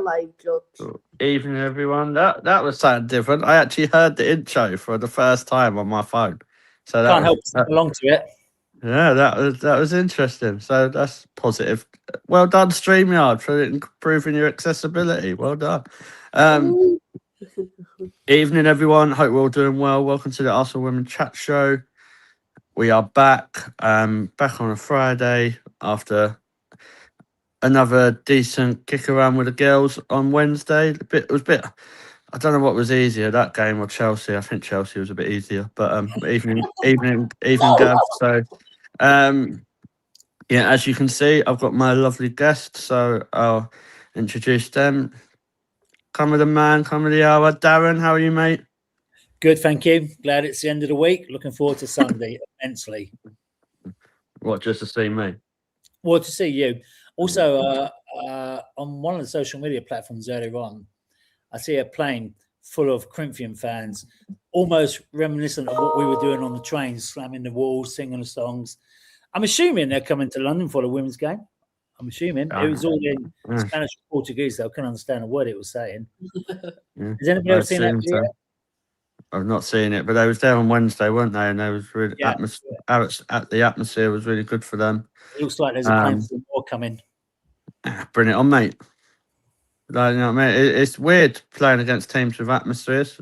alive, George. Evening, everyone. That was something different. I actually heard the intro for the first time on my phone, so Can't help but sing along to it. yeah, that was interesting. So that's positive. Well done, StreamYard, for improving your accessibility. Well done. Evening, everyone. Hope we're all doing well. Welcome to the Arsenal Women Chat Show. We are back on a Friday after another decent kick around with the girls on Wednesday. It was a bit. I don't know what was easier, that game or Chelsea. I think Chelsea was a bit easier, but evening Gav. So yeah, as you can see, I've got my lovely guests, so I'll introduce them. Come with the man, come with the hour. Darren, how are you, mate? Good, thank you. Glad it's the end of the week. Looking forward to Sunday immensely. What, just to see me? Well, to see you. Also, on one of the social media platforms earlier on, I see a plane full of Corinthian fans, almost reminiscent of what we were doing on the train, slamming the walls, singing the songs. I'm assuming they're coming to London for the women's game. I'm assuming. It was all in Spanish and Portuguese, though. I couldn't understand a word it was saying. Has anybody ever seen that video? I've not seen it, but they was there on Wednesday, weren't they? And they was really the atmosphere was really good for them. It looks like there's a plane full more coming. Bring it on, mate. Like, you know what I mean? It's weird playing against teams with atmospheres.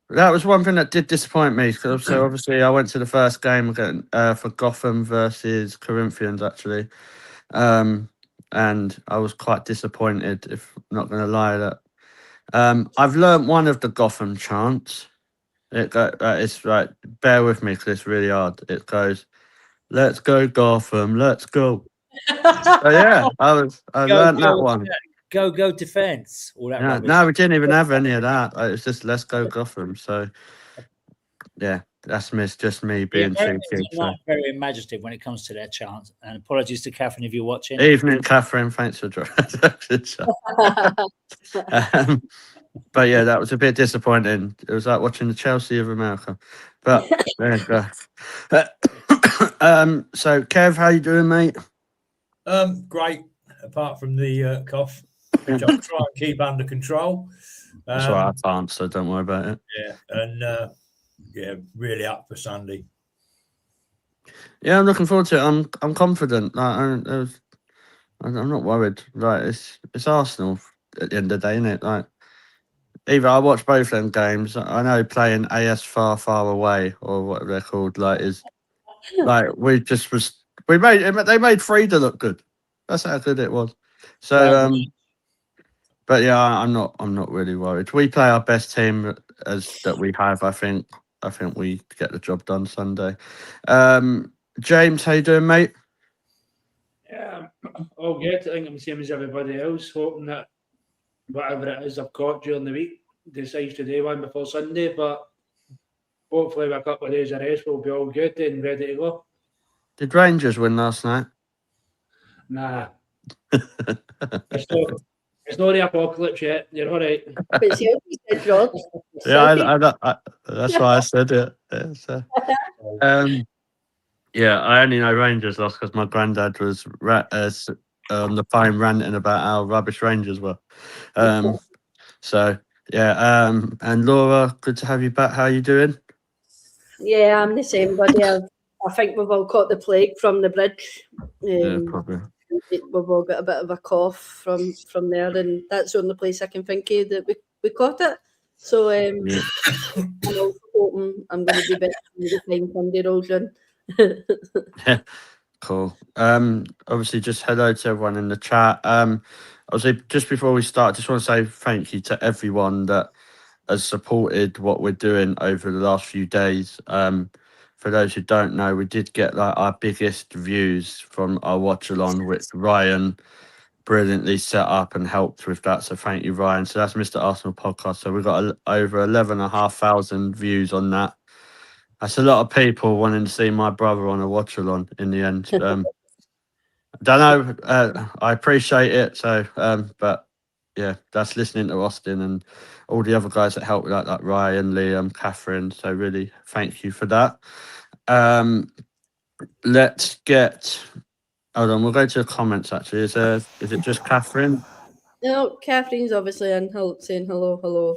That was one thing that did disappoint me. So obviously, I went to the first game again for Gotham versus Corinthians, actually, and I was quite disappointed. If I'm not going to lie, that I've learnt one of the Gotham chants. It's right. Bear with me because it's really hard. It goes, "Let's go Gotham, let's go." So yeah, I learnt that one. Go defense. All that rubbish. No, we didn't even have any of that. It was just let's go Gotham. So yeah, that's just me being cheeky. Not very imaginative when it comes to their chants. And apologies to Catherine if you're watching. Evening, Catherine. Thanks for joining. But yeah, that was a bit disappointing. It was like watching the Chelsea of America. But there you go. So Kev, how you doing, mate? Great. Apart from the cough, which I'll try and keep under control. That's why I can't, so don't worry about it. Yeah, and really up for Sunday. Yeah, I'm looking forward to it. I'm confident. I'm not worried. Right, it's Arsenal at the end of the day, isn't it? Like, either I watch both them games. I know playing AS far away or whatever they're called, like, is like they made Frida look good. That's how good it was. So but yeah, I'm not really worried. We play our best team that we have. I think we get the job done Sunday. James, how you doing, mate? Yeah, all good. I think I'm the same as everybody else, hoping that whatever it is I've got during the week decides to do one before Sunday, but hopefully with a couple of days of rest we'll be all good and ready to go. Did Rangers win last night? Nah. It's not the apocalypse yet. You're all right. It's you said, George. Yeah, I that's why I said it. Yeah, I only know Rangers lost because my granddad was on the phone ranting about how rubbish Rangers were. So yeah, and Laura, good to have you back. How are you doing? Yeah, I'm the same, buddy. I think we've all caught the plague from the bridge. Yeah, probably. We've all got a bit of a cough from there, and that's the only place I can think of that we caught it. So I'm also hoping I'm going to be better by the time Sunday rolls in. Yeah, cool. Obviously, just hello to everyone in the chat. Obviously, just before we start, I just want to say thank you to everyone that has supported what we're doing over the last few days. For those who don't know, we did get like our biggest views from our watch along, which Ryan brilliantly set up and helped with that. So thank you, Ryan. So that's Mr. Arsenal Podcast. So we've got over 11,500 views on that. That's a lot of people wanting to see my brother on a watch along in the end. Don't know. I appreciate it. So, but yeah, that's listening to Austin and all the other guys that helped with that, like Ryan, Liam, Catherine. So really, thank you for that. Let's get Hold on, we'll go to the comments actually. Is it just Catherine? No, Catherine's obviously in saying hello.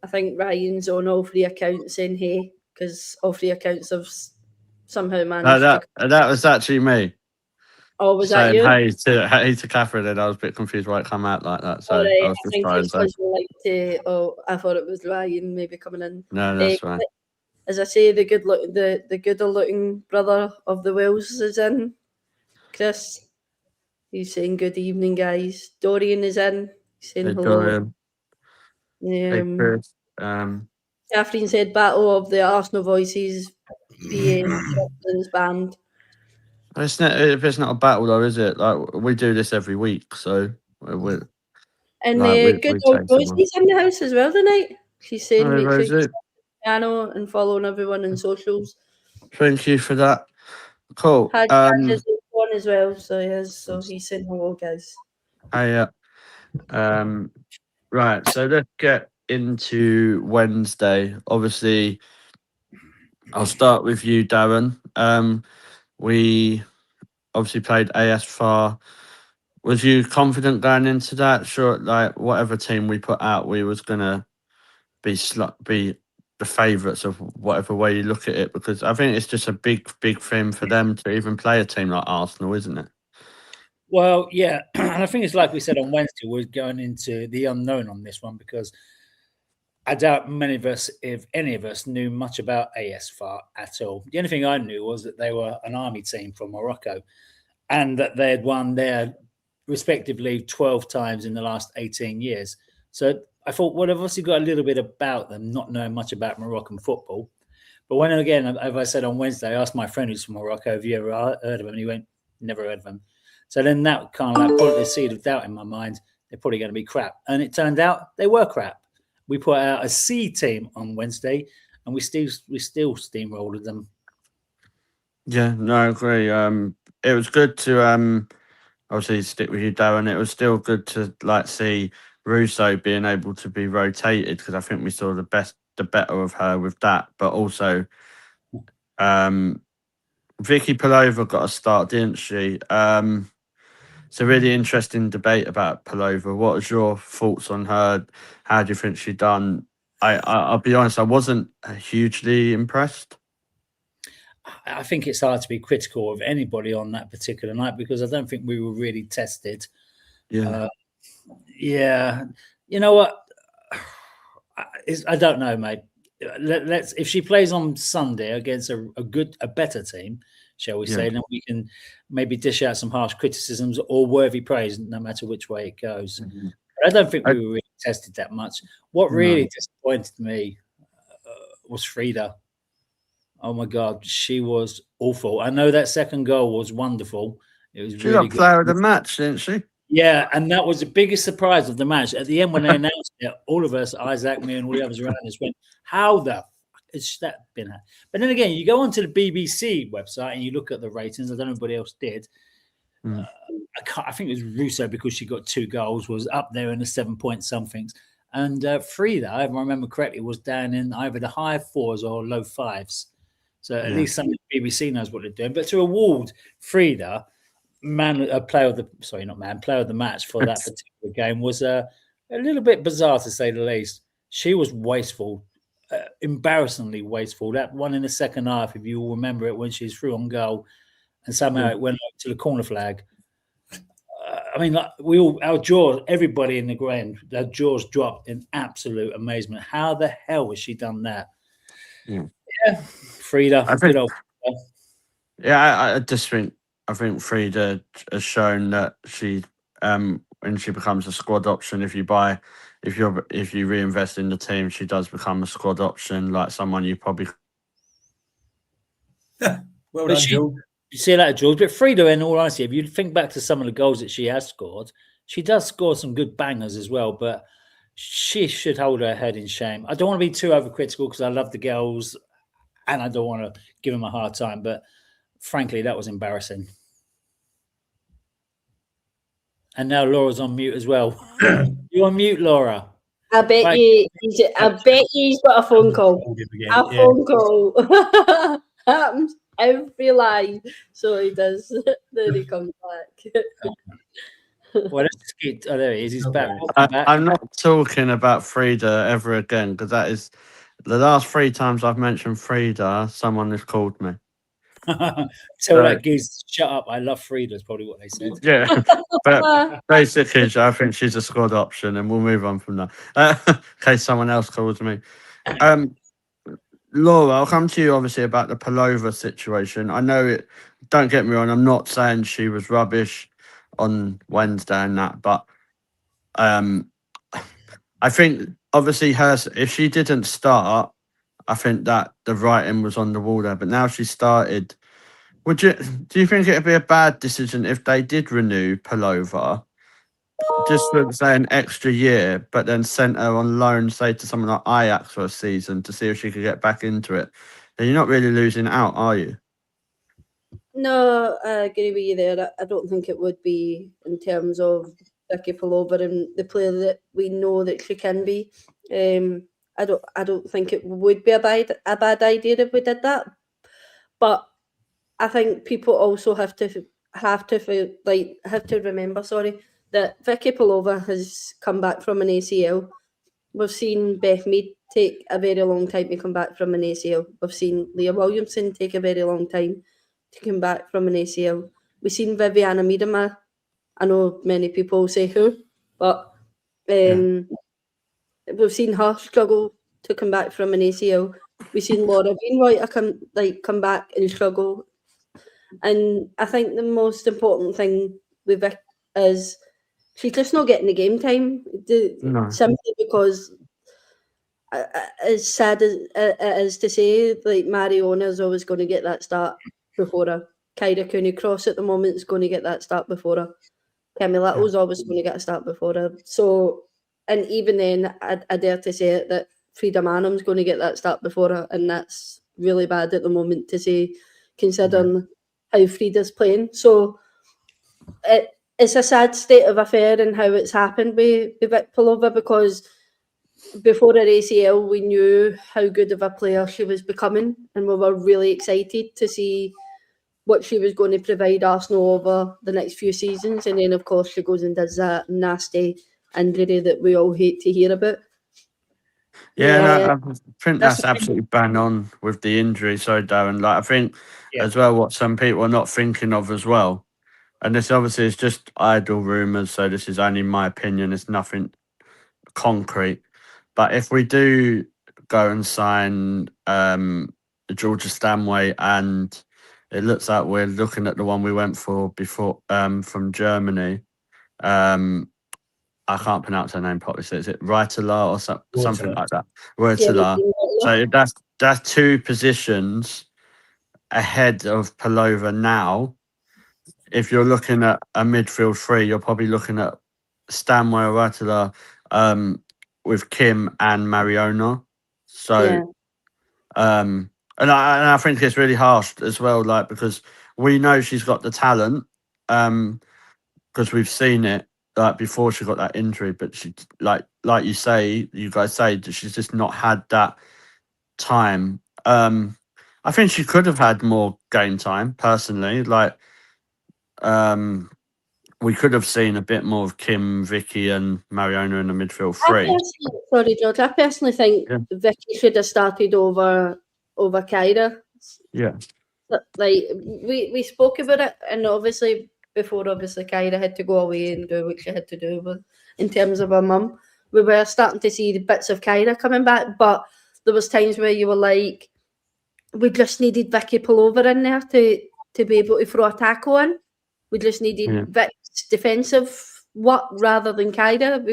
I think Ryan's on all 3 accounts saying hey, because all 3 accounts have somehow No, managed to. that was actually me Oh, was that saying you? hey to Catherine, and I was a bit confused why it come out like that. So All right, I was I just think trying it's to. because you like to. Oh, I thought it was Ryan maybe coming in. No, that's right. As I say, the gooder looking brother of the Wills is in. Chris, he's saying good evening, guys. Dorian is in. He's saying Hey, hello. Dorian. Hey, Chris. Catherine said, "Battle of the Arsenal Voices." PA Scotland's band. If it's not a battle though, is it? Like we do this every week, so we're And like good we old take someone. Rosie's in the house as well tonight. She's saying, Hi, make sure you Rosie. piano and following everyone on socials. Thank you for that. Cool. Had is on as well, so he is. So he's saying hello, guys. Right. So let's get into Wednesday. Obviously, I'll start with you, Darren. We obviously played AS Far. Was you confident going into that? Sure, like whatever team we put out, we was gonna be the favourites of whatever way you look at it, because I think it's just a big thing for them to even play a team like Arsenal, isn't it? Well, yeah, and I think it's like we said on Wednesday, we're going into the unknown on this one because I doubt many of us, if any of us, knew much about ASFAR at all. The only thing I knew was that they were an army team from Morocco and that they had won their respectively 12 times in the last 18 years. So I thought, well, I've obviously got a little bit about them, not knowing much about Moroccan football. But when, again, as I said on Wednesday, I asked my friend who's from Morocco, have you ever heard of him? And he went, never heard of him. So then that kind of like put the seed of doubt in my mind. They're probably going to be crap. And it turned out they were crap. We put out a C team on Wednesday and we still steamrolled them. Yeah, no, I agree. It was good to obviously stick with you, Darren. It was still good to like see Russo being able to be rotated, because I think we saw the better of her with that. But also, Vicky Pelova got a start, didn't she? It's a really interesting debate about Pelova. What was your thoughts on her? How do you think she done? I'll be honest, I wasn't hugely impressed. I think it's hard to be critical of anybody on that particular night because I don't think we were really tested. Yeah. Yeah. You know what? I don't know, mate. Let's if she plays on Sunday against a better team, shall we say, then we can maybe dish out some harsh criticisms or worthy praise, no matter which way it goes. Mm-hmm. I don't think we were really tested that much. What really disappointed me was Frida. Oh my God, she was awful. I know that second goal was wonderful. It was really good. Player of the match, didn't she? Yeah, and that was the biggest surprise of the match. At the end, when they announced it, all of us, Isaac, me, and all the others around us went, "How the is that been?" But then again, you go onto the BBC website and you look at the ratings. I don't know if anybody else did. I think it was Russo, because she got 2 goals, was up there in the 7-point somethings. And Frida, if I remember correctly, was down in either the high 4s or low 5s. So at least some of the BBC knows what they're doing. But to award Frida player of the match for that particular game was a little bit bizarre, to say the least. She was wasteful, embarrassingly wasteful. That one in the second half, if you all remember it, when she's through on goal and somehow it went up to the corner flag. I mean, like, our jaws, everybody in the ground, their jaws dropped in absolute amazement. How the hell has she done that? Yeah, Frida. I think Frida has shown that she, when she becomes a squad option, if you reinvest in the team, she does become a squad option, like someone you probably. Well done, George. You see that, George? But Frida, in all honesty, if you think back to some of the goals that she has scored, she does score some good bangers as well. But she should hold her head in shame. I don't want to be too overcritical because I love the girls and I don't want to give them a hard time. But frankly, that was embarrassing. And now Laura's on mute as well. You're on mute, Laura. I bet he's got a phone call. Phone call. Happens every line. So he does. Then he comes back. Well, let's just get. Oh, there he is. He's back. Okay. Welcome back. I'm not talking about Frida ever again because that is the last 3 times I've mentioned Frida, someone has called me. Tell So- that goose, shut up. I love Frida, is probably what they said. Yeah, but basically, I think she's a squad option, and we'll move on from that. In case someone else calls me. Laura, I'll come to you obviously about the Palova situation. I know it. Don't get me wrong. I'm not saying she was rubbish on Wednesday and that, but I think obviously if she didn't start, I think that the writing was on the wall there. But now she started. Do you think it'd be a bad decision if they did renew Palova, just for say an extra year, but then sent her on loan, say to someone like Ajax for a season to see if she could get back into it? Then you're not really losing out, are you? No, I agree with you there. I don't think it would be in terms of Vicky Palova and the player that we know that she can be. I don't think it would be a bad idea if we did that. But I think people also have to remember, that Vicky Palova has come back from an ACL. We've seen Beth Mead take a very long time to come back from an ACL. We've seen Leah Williamson take a very long time to come back from an ACL. We've seen Viviana Miedema. I know many people say who, but we've seen her struggle to come back from an ACL. We've seen Laura Wainwright come back and struggle. And I think the most important thing with Vic is she's just not getting the game time. No. Simply because, as sad as it is to say, like Mariona is always going to get that start before her. Kyra Cooney-Cross at the moment is going to get that start before her. Kemi Little's always going to get a start before her. So, and even then, I dare to say it, that Frida Manham's going to get that start before her, and that's really bad at the moment to say, considering how Frida's playing. So it's a sad state of affair and how it's happened with Vic Palova, because before her ACL, we knew how good of a player she was becoming, and we were really excited to see what she was going to provide Arsenal over the next few seasons. And then, of course, she goes and does that nasty injury that we all hate to hear about. Yeah, no, I think That's that's absolutely bang on with the injury. So, Darren, I think Yeah. as well what some people are not thinking of as well, and this obviously is just idle rumours, so this is only my opinion, it's nothing concrete. But if we do go and sign Georgia Stanway, and it looks like we're looking at the one we went for before from Germany, I can't pronounce her name properly. So is it Reitala or something like that? Reitala. So that's 2 positions ahead of Palova now. If you're looking at a midfield 3, you're probably looking at Stanway or Reitala with Kim and Mariona. So, and I think it's really harsh as well, because we know she's got the talent, because we've seen it before she got that injury, but she like you guys say that she's just not had that time. I think she could have had more game time personally. We could have seen a bit more of Kim, Vicky, and Mariona in the midfield 3. Sorry, George. I personally think Yeah. Vicky should have started over Kyra. Yeah, Like we spoke about it, and obviously Kyra had to go away and do what she had to do in terms of her mum. We were starting to see the bits of Kyra coming back, but there was times where you were like, we just needed Vicky Palova in there to be able to throw a tackle in. We just needed Vic's defensive work rather than Kyra.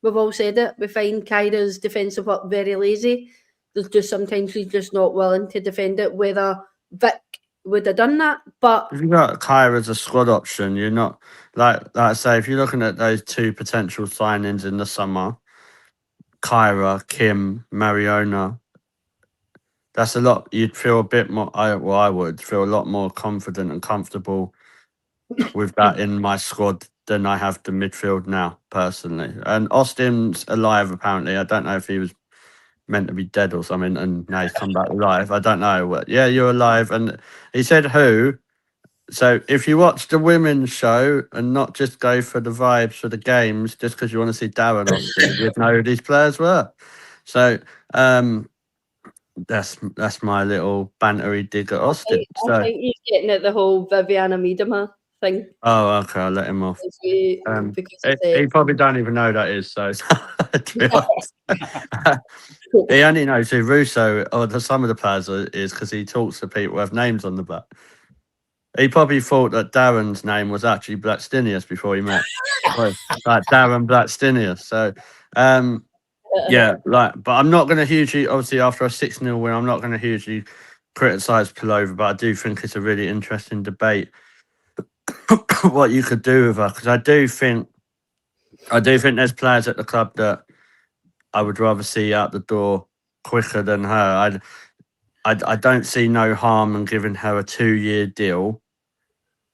We've all said it. We find Kyra's defensive work very lazy. There's just sometimes she's just not willing to defend it, whether Vic would have done that. But if you got Kyra as a squad option, you're not like I say. If you're looking at those 2 potential signings in the summer, Kyra, Kim, Mariona, that's a lot. You'd feel a bit more. I would feel a lot more confident and comfortable with that in my squad than I have the midfield now, personally. And Austin's alive, apparently. I don't know if he was meant to be dead or something, and now he's come back alive. I don't know. What? Yeah, you're alive. And he said who. So if you watch the women's show and not just go for the vibes for the games, just because you want to see Darren Austin, you'd know who these players were. So that's my little bantery dig at Austin. I think he's getting at the whole Viviana Miedema thing. Oh, okay, I'll let him off. Because He probably don't even know who that is. So to be honest. He only knows who Russo or some of the players is because he talks to people who have names on the back. He probably thought that Darren's name was actually Blackstinius before he met like Darren Blackstinius. So, yeah, but I'm not going to hugely, obviously, after a 6-0 win, I'm not going to hugely criticise Pullover, but I do think it's a really interesting debate what you could do with her, because I do think there's players at the club that I would rather see out the door quicker than her. I don't see no harm in giving her a 2-year deal,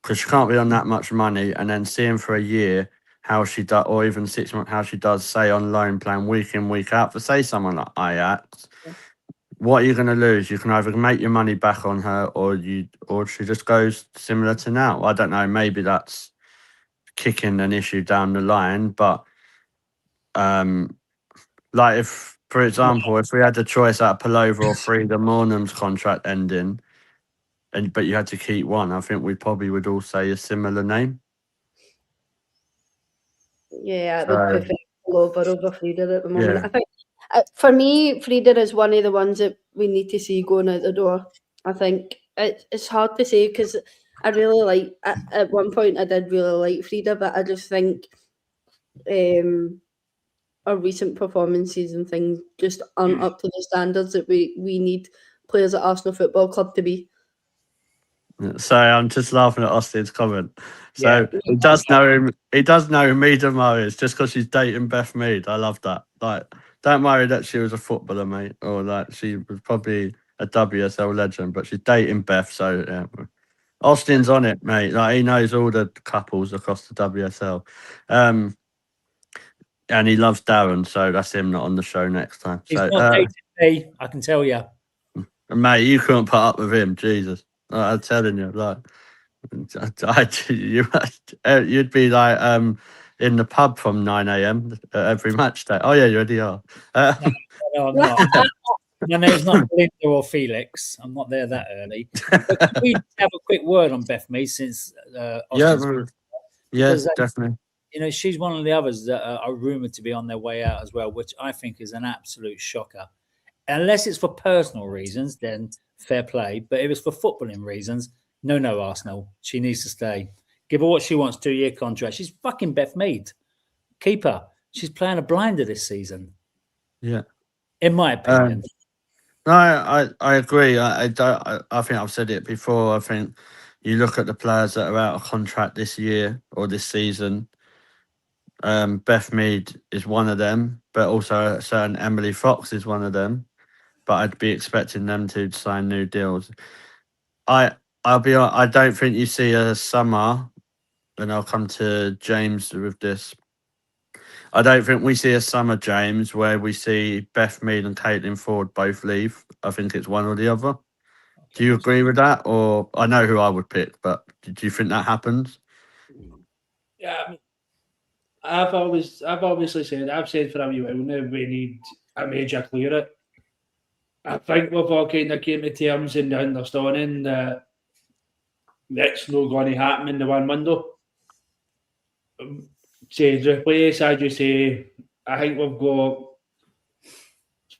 because she can't be on that much money, and then seeing for a year how she does, or even 6 months, how she does, say on loan plan week in, week out, for say someone like Ajax. What are you going to lose? You can either make your money back on her, or she just goes similar to now. I don't know. Maybe that's kicking an issue down the line, but like if, for example, if we had the choice out of Pullover or Frida Mornham's contract ending, but you had to keep one, I think we probably would all say a similar name. Yeah, I would prefer over Frida at the moment. Yeah. I think for me, Frida is one of the ones that we need to see going out the door. I think it's hard to say, because I really like, at one point I did really like Frida, but I just think our recent performances and things just aren't up to the standards that we need players at Arsenal Football Club to be. Sorry, I'm just laughing at Austin's comment. So he does know who Miedema is, just because she's dating Beth Mead. I love that. Like, don't worry that she was a footballer, mate, or like she was probably a WSL legend, but she's dating Beth. So yeah, Austin's on it, mate. Like, he knows all the couples across the WSL, and he loves Darren. So that's him not on the show next time. He's so not dating me, I can tell you. Mate, you couldn't put up with him, Jesus. I'm telling you, like, you'd be like in the pub from 9 a.m. Every match day. Oh yeah, you already are. No, I'm not. My name's not Linda or Felix. I'm not there that early. But can we have a quick word on Beth Mead, since definitely. You know, she's one of the others that are rumoured to be on their way out as well, which I think is an absolute shocker. Unless it's for personal reasons, then fair play. But if it's for footballing reasons, no, Arsenal. She needs to stay. Give her what she wants, 2-year contract. She's fucking Beth Mead. Keep her. She's playing a blinder this season. Yeah. In my opinion. No, I agree. I think I've said it before. I think you look at the players that are out of contract this year or this season. Beth Mead is one of them, but also a certain Emily Fox is one of them. But I'd be expecting them to sign new deals. I'll be honest, I don't think you see a summer, and I'll come to James with this. I don't think we see a summer, James, where we see Beth Mead and Caitlin Ford both leave. I think it's one or the other. Do you agree with that? Or I know who I would pick, but do you think that happens? Yeah, I've obviously said, I've said for a wee while now, we need a major clear it. I think we've all kind of came to terms in the understanding that that's not going to happen in the one window. To replace, as you say, I think we've got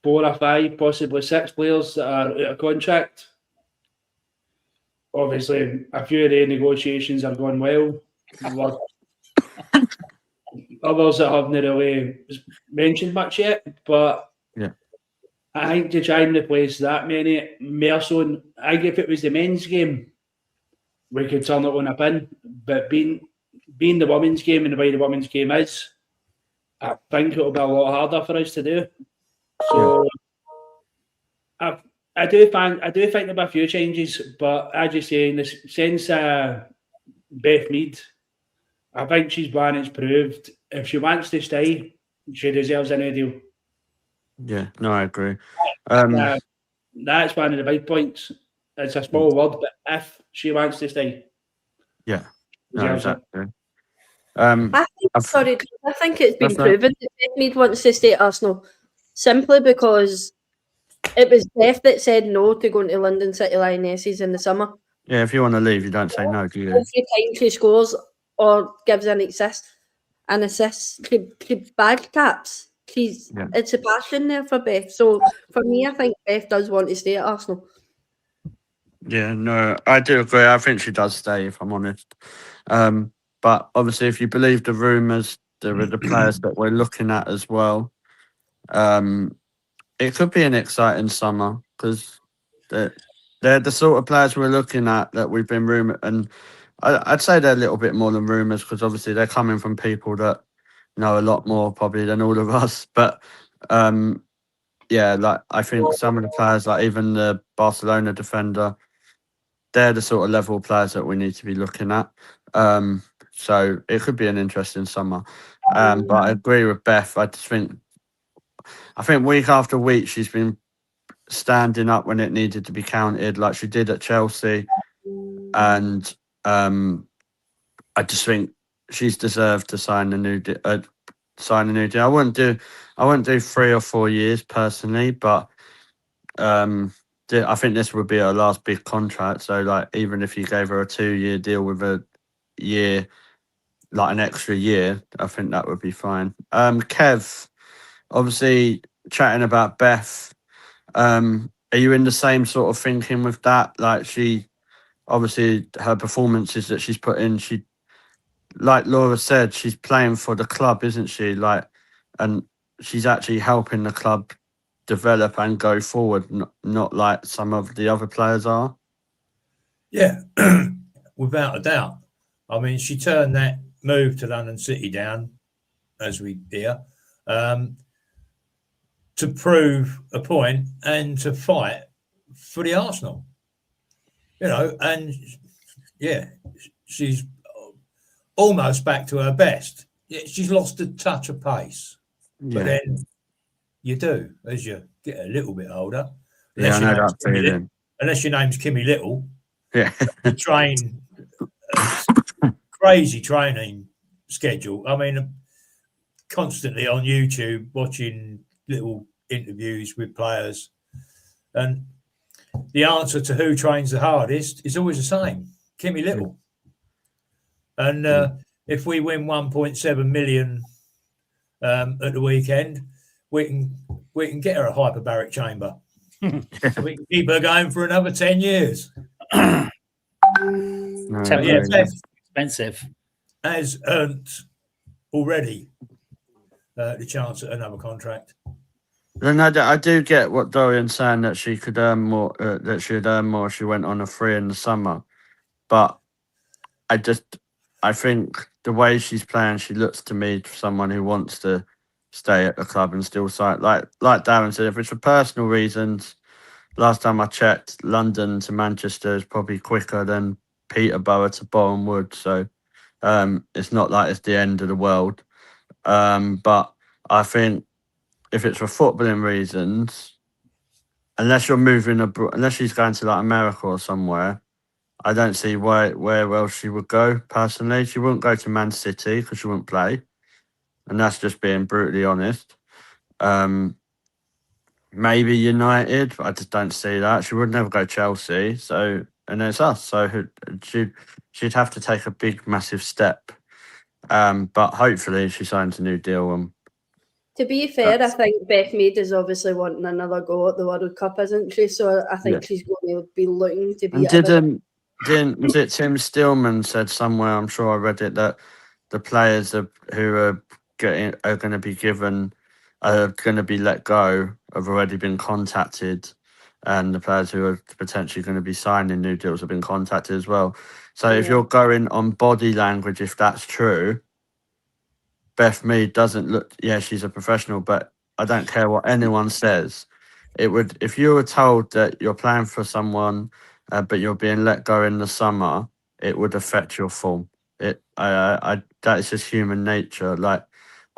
4 or 5, possibly 6 players that are out of contract. Obviously, a few of the negotiations have gone well. Others that haven't really mentioned much yet, but yeah, I think to try and replace that many, more so, I think if it was the men's game, we could turn it on a pin. But being the women's game and the way the women's game is, I think it'll be a lot harder for us to do. So I do think there'll be a few changes, but as you say, in the sense Beth Mead, I think she's one that's proved if she wants to stay, she deserves a new deal. Yeah, no, I agree. That's one of the big points. It's a small word, but if she wants to stay, yeah, no, deserves it. exactly. I think it's been That's right. proven that Beth Mead wants to stay at Arsenal simply because it was Beth that said no to going to London City Lionesses in the summer. Yeah, if you want to leave, you don't say no, do you? Every time she scores or gives an assist, she bag taps. Yeah. It's a passion there for Beth. So for me, I think Beth does want to stay at Arsenal. Yeah, no, I do agree. I think she does stay, if I'm honest. But obviously, if you believe the rumours, there are the players that we're looking at as well. It could be an exciting summer because they're the sort of players we're looking at that we've been rumoured. And I'd say they're a little bit more than rumours because obviously they're coming from people that know a lot more probably than all of us. But yeah, like I think some of the players, like even the Barcelona defender, they're the sort of level players that we need to be looking at. So it could be an interesting summer. But I agree with Beth. I think week after week she's been standing up when it needed to be counted, like she did at Chelsea, and I just think she's deserved to sign a new deal. I wouldn't do 3 or 4 years personally, but I think this would be her last big contract. So like, even if you gave her a 2-year deal with a year, like an extra year, I think that would be fine. Kev, obviously chatting about Beth. Are you in the same sort of thinking with that? Like, she obviously her performances that she's put in, she, like Laura said, she's playing for the club, isn't she? Like, and she's actually helping the club develop and go forward, not like some of the other players are. Yeah, without a doubt. I mean, she turned that move to London City down, as we hear, to prove a point and to fight for the Arsenal. And yeah, she's almost back to her best. Yeah, she's lost a touch of pace, but then you do as you get a little bit older. Yeah, I know that feeling. Unless your name's Kimmy Little. Yeah. You train crazy training schedule. I mean, constantly on YouTube watching little interviews with players, and the answer to who trains the hardest is always the same: Kimmy Little. And if we win 1.7 million at the weekend, we can get her a hyperbaric chamber. So we can keep her going for another 10 years. No, Beth expensive. Has earned already the chance at another contract. Then I do get what Dorian's saying, that she could earn more. That she'd earn more if she went on a free in the summer, but I think the way she's playing, she looks to me someone who wants to stay at the club and still sign. Like Darren said, if it's for personal reasons, last time I checked, London to Manchester is probably quicker than Peterborough to Boreham Wood. So it's not like it's the end of the world. But I think if it's for footballing reasons, unless you're moving abroad, unless she's going to like America or somewhere, I don't see where else she would go. Personally, she wouldn't go to Man City because she wouldn't play, and that's just being brutally honest. Maybe United, but I just don't see that. She would never go Chelsea. So, and it's us. So she'd have to take a big, massive step. But hopefully she signs a new deal. To be fair, I think Beth Mead is obviously wanting another go at the World Cup, isn't she? So I think she's going to be looking to be. Was it Tim Stillman said somewhere? I'm sure I read it, that the players who are going to be let go have already been contacted, and the players who are potentially going to be signing new deals have been contacted as well. So if you're going on body language, if that's true, Beth Mead doesn't look. Yeah, she's a professional, but I don't care what anyone says. It would, if you were told that you're playing for someone, but you're being let go in the summer, it would affect your form. That is just human nature. Like,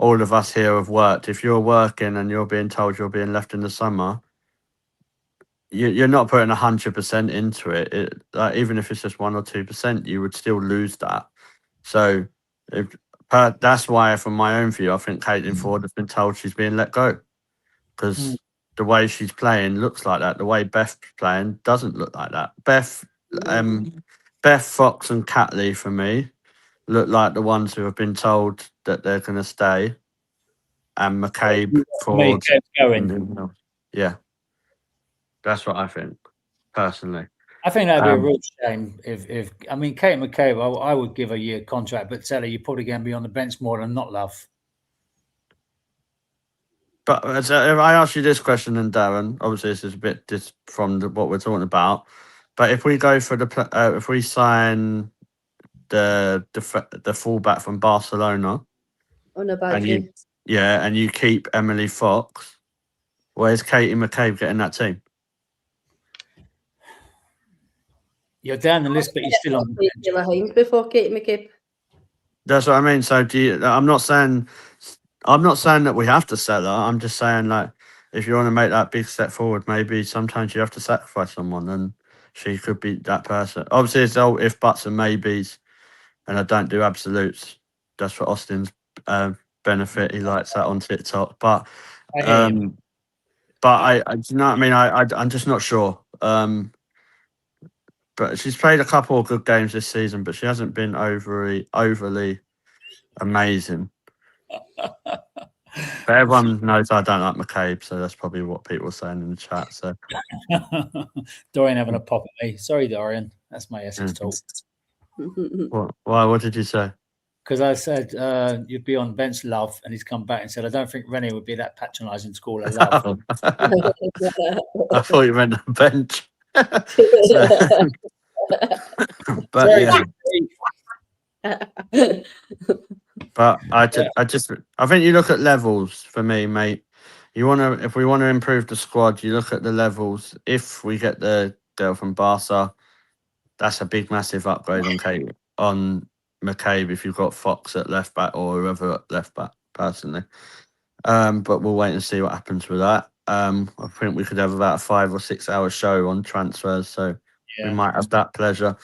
all of us here have worked. If you're working and you're being told you're being left in the summer, you're not putting 100% into it. Like, even if it's just 1 or 2%, you would still lose that. So that's why, from my own view, I think Caitlin Ford has been told she's being let go, because the way she's playing looks like that. The way Beth's playing doesn't look like that. Beth, Fox, and Catley for me look like the ones who have been told that they're going to stay, and McCabe, Ford, going. Yeah, that's what I think personally. I think that'd be a real shame if I mean, Kate McCabe, I would give a year contract, but tell her you're probably going to be on the bench more than not, love. But if I ask you this question, and Darren, obviously this is a bit from what we're talking about, but if we go for if we sign the fullback from Barcelona, On a bad day. and you keep Emily Fox, where's Katie McCabe getting that team? You're down the list, but you're still on the bench. Before Katie McCabe. That's what I mean. So I'm not saying that we have to sell her. I'm just saying, like, if you want to make that big step forward, maybe sometimes you have to sacrifice someone, and she could be that person. Obviously, it's all if, buts, and maybes, and I don't do absolutes. That's for Austin's benefit. He likes that on TikTok, but I hear you. I you know what I mean. I'm just not sure. But she's played a couple of good games this season, but she hasn't been overly amazing. But everyone knows I don't like McCabe, so that's probably what people are saying in the chat. So Dorian having a pop at me. Sorry, Dorian. That's my Essex talk. Why? What did you say? Because I said you'd be on bench, love, and he's come back and said, I don't think Rennie would be that patronising to call her love. I thought you meant the bench. But yeah. But I think you look at levels for me, mate. If we want to improve the squad, you look at the levels. If we get the girl from Barca, that's a big, massive upgrade on McCabe. If you've got Fox at left back or whoever at left back, personally. But we'll wait and see what happens with that. I think we could have about a 5 or 6 hour show on transfers, so we might have that pleasure.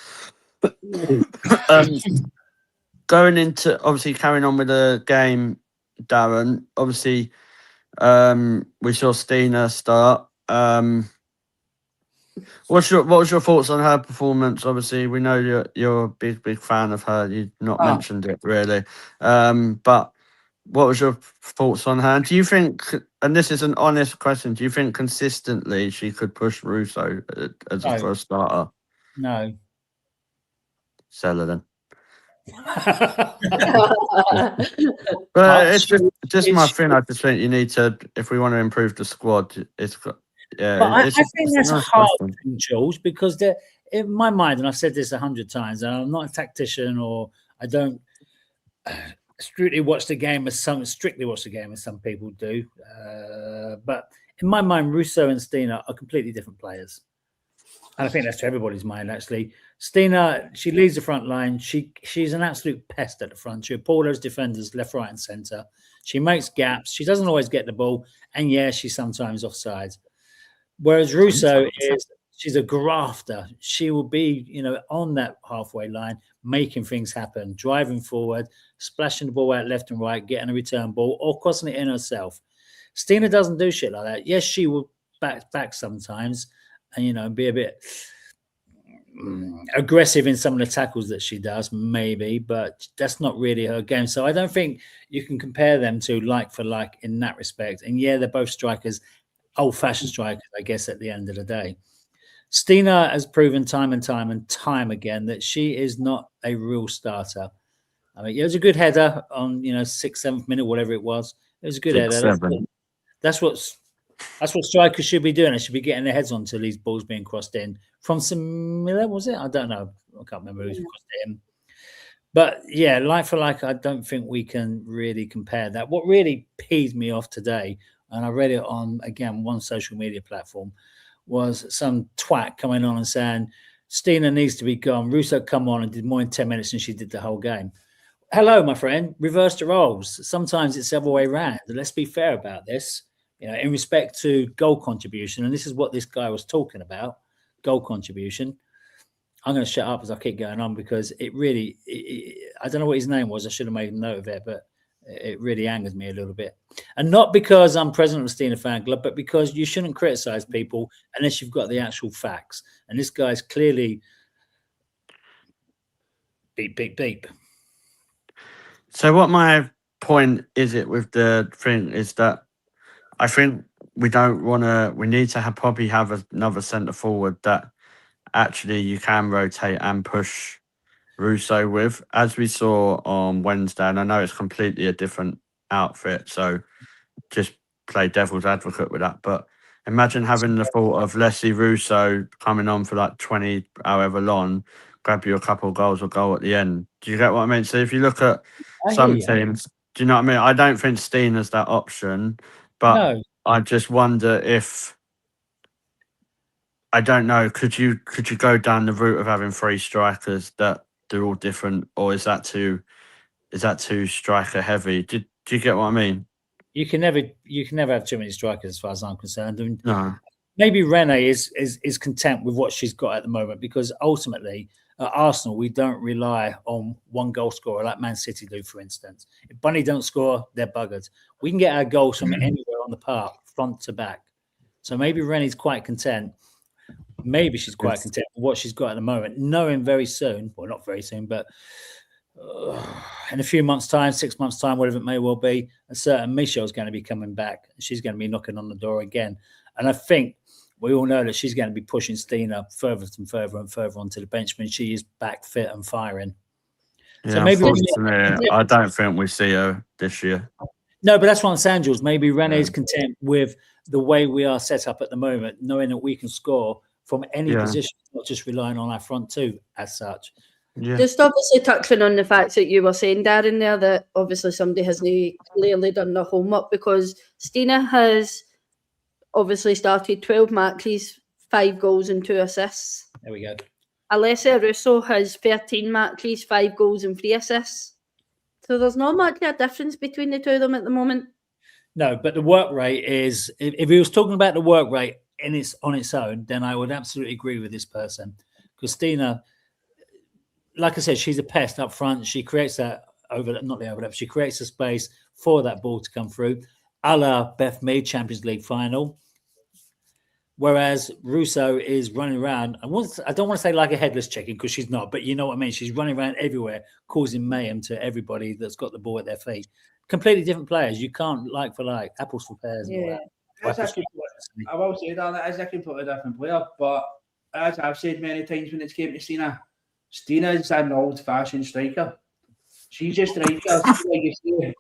Going into, obviously, carrying on with the game, Darren, obviously, we saw Stina start. What was your thoughts on her performance? Obviously, we know you're a big fan of her. You've not mentioned it really, but what was your thoughts on her? Do you think, and this is an honest question, do you think consistently she could push Russo as a first starter? No. Sell her then. But it's just my thing. I just think you need to, if we want to improve the squad, it's got. Yeah, but I think that's a hard thing, Jules, because in my mind, and I've said this 100 times, and I'm not a tactician, or I don't strictly watch the game as some people do. But in my mind, Russo and Stina are completely different players. And I think that's to everybody's mind, actually. Stina, she leads the front line. She's an absolute pest at the front. She appalls those defenders left, right, and centre. She makes gaps. She doesn't always get the ball. And she's sometimes offside. Whereas Russo she's a grafter. She will be, on that halfway line, making things happen, driving forward, splashing the ball out left and right, getting a return ball, or crossing it in herself. Stina doesn't do shit like that. Yes, she will back sometimes and, be a bit aggressive in some of the tackles that she does, maybe, but that's not really her game. So I don't think you can compare them to like for like in that respect. And they're both strikers, old-fashioned strikers, I guess, at the end of the day. Stina has proven time and time again that she is not a real starter. I mean, it was a good header on 6th, 7th minute, whatever it was. It was a good header. That's what strikers should be doing. They should be getting their heads onto these balls being crossed in from Miller, was it? I don't know. I can't remember who's crossed it in. But like for like, I don't think we can really compare that. What really peeved me off today, and I read it on, again, one social media platform, was some twat coming on and saying, Stina needs to be gone. Russo come on and did more in 10 minutes than she did the whole game. hello, my friend. Reverse the roles. Sometimes it's the other way around. Let's be fair about this. In respect to goal contribution, and this is what this guy was talking about, goal contribution. I'm going to shut up as I keep going on because it really, I don't know what his name was. I should have made a note of it, but it really angers me a little bit. And not because I'm president of the Steiner fan club, but because you shouldn't criticize people unless you've got the actual facts. And this guy's clearly beep, beep, beep. So what my point is it with the thing is that I think we need to probably have another centre forward that actually you can rotate and push Russo with, as we saw on Wednesday. And I know it's completely a different outfit, so just play devil's advocate with that. But imagine having the thought of Leslie Russo coming on for like 20, however long, grab you a couple of goals or goal at the end. Do you get what I mean? So if you look at some teams, do you know what I mean? I don't think Steiner's that option, but no. I just wonder if, I don't know, could you go down the route of having 3 strikers that they're all different, or is that too striker heavy? Do you get what I mean? You can never have too many strikers, as far as I'm concerned. And no. Maybe Renee is content with what she's got at the moment, because ultimately at Arsenal we don't rely on one goal scorer like Man City do, for instance. If Bunny don't score, they're buggered. We can get our goals from anywhere on the park, front to back. So maybe Renee's quite content. Maybe she's quite content with what she's got at the moment, knowing very soon, well, not very soon, but in a few months' time, 6 months' time, whatever it may well be, a certain Michel's going to be coming back. And she's going to be knocking on the door again. And I think we all know that she's going to be pushing Steiner further and further and further onto the bench when she is back fit and firing. Yeah, so maybe I don't think we see her this year. No, but that's what I'm saying, Jules. Maybe Renee's content with the way we are set up at the moment, knowing that we can score from any position, not just relying on our front two as such. Yeah. Just obviously touching on the fact that you were saying, Darren, there, that obviously somebody hasn't clearly done their homework, because Steiner has obviously started 12 matches, 5 goals and 2 assists. There we go. Alessia Russo has 13 matches, 5 goals and 3 assists. So there's not much of a difference between the two of them at the moment. No, but the work rate is, if he was talking about the work rate on its own, then I would absolutely agree with this person. Christina, like I said, she's a pest up front. She creates that overlap. She creates a space for that ball to come through, a la Beth Mead Champions League final. Whereas Russo is running around. I don't want to say like a headless chicken, because she's not, but you know what I mean. She's running around everywhere, causing mayhem to everybody that's got the ball at their feet. Completely different players. You can't like for like, apples for pears. Yeah. I will say that it is a completely different player, but as I've said many times when it's came to Steiner is an old-fashioned striker. She's a striker. Like you say,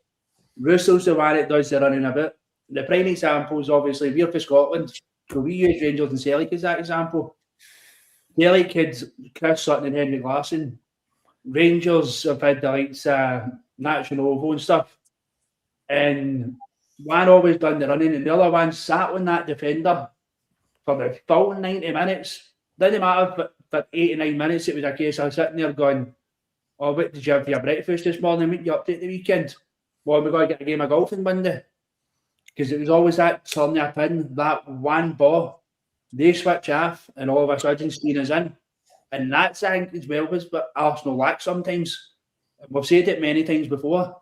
Russo's the one that does the running a bit. The prime example is obviously we're for Scotland, so we use Rangers and Celtic as that example. Celtic kids, Chris Sutton and Henry Larsson. Rangers have had the likes National Ovo and stuff. And one always done the running, and the other one sat on that defender for the full 90 minutes. Didn't matter if for 89 minutes it was a case of sitting there going, "Oh, what did you have for your breakfast this morning? What did you update the weekend? Well, we're going to get a game of golf on Monday." Because it was always that turn a pin, that one ball. They switch off, and all of a sudden Steiner's in. And that's, I think, as well, but Arsenal lack sometimes. We've said it many times before.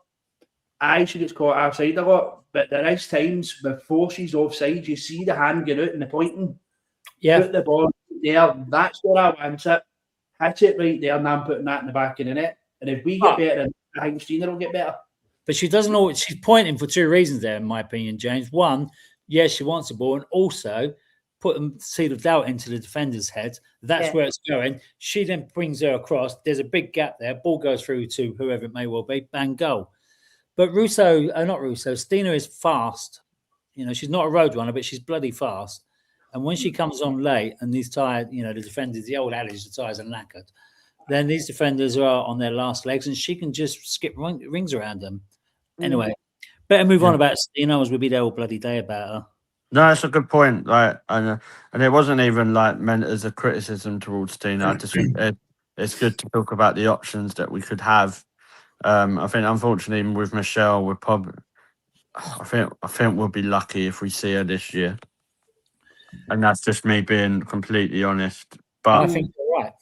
She gets caught offside a lot, but there is times before she's offside, you see the hand going out and the pointing. Yeah. Put the ball there, that's where I want it. Hit it right there, and I'm putting that in the back of the net. And if we get better, I think Steiner will get better. But she doesn't know. She's pointing for 2 reasons there, in my opinion, James. One, yes, she wants the ball, and also put a seed of doubt into the defender's head. That's where it's going. She then brings her across. There's a big gap there. Ball goes through to whoever it may well be. Bang, goal. But Steiner is fast. You know, she's not a road runner, but she's bloody fast. And when she comes on late and these tired, you know, the defenders, the old adage, the tires are knackered, then these defenders are on their last legs and she can just skip rings around them. Anyway, better move on about Steiner, as we'll be there all bloody day about her. No, that's a good point. Like, and it wasn't even like meant as a criticism towards Steiner. I just think it's good to talk about the options that we could have I think unfortunately with Michelle, we're probably. I think we'll be lucky if we see her this year, and that's just me being completely honest. I But think you're right.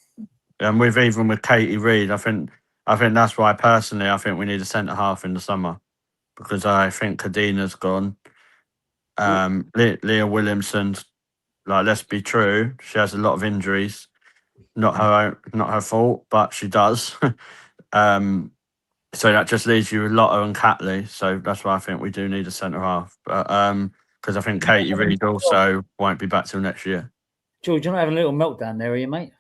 and with Katie Reid, I think that's why personally I think we need a centre half in the summer, because I think Kadina's gone. Leah Williamson's, like, let's be true, she has a lot of injuries. Not her fault, but she does. So that just leaves you with Lotto and Catley. So that's why I think we do need a centre half. But because I think Katie Reid also won't be back till next year. George, you're not having a little meltdown there, are you, mate?